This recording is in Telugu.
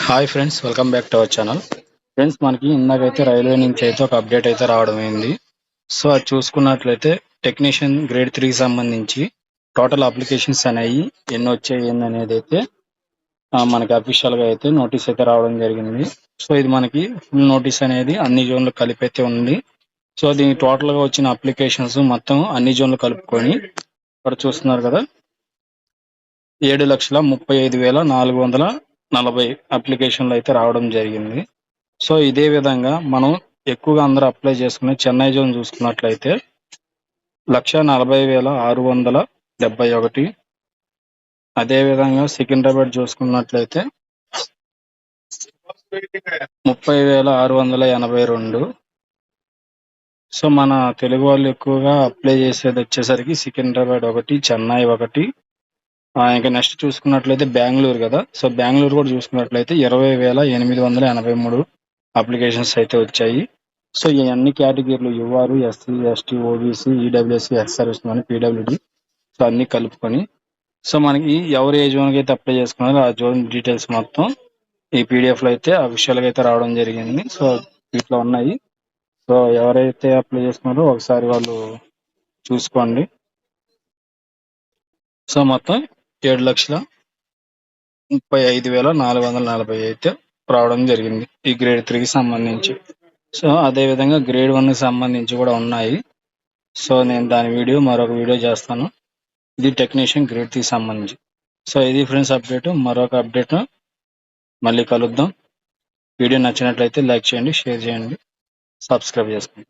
Hi friends, welcome back to our channel. Friends, మనకి ఇందాకైతే రైల్వే నుంచి అయితే ఒక అప్డేట్ అయితే రావడం అయింది. సో అది చూసుకున్నట్లయితే టెక్నీషియన్ గ్రేడ్ 3 సంబంధించి టోటల్ అప్లికేషన్స్ అనేవి ఎన్ని వచ్చాయి అనేది అయితే మనకి అఫీషియల్గా అయితే నోటీస్ అయితే రావడం జరిగింది. సో ఇది మనకి ఫుల్ నోటీస్ అనేది అన్ని జోన్లు కలిపి అయితే ఉంది. సో దీని టోటల్గా వచ్చిన అప్లికేషన్స్ మొత్తం అన్ని జోన్లు కలుపుకొని ఇక్కడ చూస్తున్నారు కదా, 7,35,440 అప్లికేషన్లు అయితే రావడం జరిగింది. సో ఇదే విధంగా మనం ఎక్కువగా అందరూ అప్లై చేసుకునే చెన్నై జోన్ చూసుకున్నట్లయితే 1,40,671. అదేవిధంగా సికింద్రాబాద్ చూసుకున్నట్లయితే 30,682. సో మన తెలుగు వాళ్ళు ఎక్కువగా అప్లై చేసేది వచ్చేసరికి సికింద్రాబాద్ ఒకటి, చెన్నై ఒకటి, ఇంకా నెక్స్ట్ చూసుకున్నట్లయితే బెంగళూరు కదా. సో బెంగళూరు కూడా చూసుకున్నట్లయితే 20,883 అప్లికేషన్స్ అయితే వచ్చాయి. సో ఈ అన్ని కేటగిరీలు UR, SC, ST, OBC, EWSC, ex servicemen, PWD, so అన్ని కలుపుకొని సో మనకి ఎవరు ఏ జోన్కి అయితే అప్లై చేసుకున్నారో ఆ జోన్ డీటెయిల్స్ మొత్తం ఈ పీడిఎఫ్లో అయితే అఫీషియల్గా అయితే రావడం జరిగింది. సో వీటిలో ఉన్నాయి. సో ఎవరైతే అప్లై చేసుకున్నారో ఒకసారి వాళ్ళు చూసుకోండి. సో మొత్తం 7,35,440 అయితే రావడం జరిగింది ఈ గ్రేడ్ 3కి సంబంధించి. సో అదేవిధంగా గ్రేడ్ 1కి సంబంధించి కూడా ఉన్నాయి. సో నేను దాని వీడియో మరొక వీడియో చేస్తాను. ఇది టెక్నీషియన్ గ్రేడ్ 3కి సంబంధించి. సో ఇది ఫ్రెండ్స్ అప్డేట్. మరొక అప్డేట్ మళ్ళీ కలుద్దాం. వీడియో నచ్చినట్లయితే లైక్ చేయండి, షేర్ చేయండి, సబ్స్క్రైబ్ చేసుకోండి.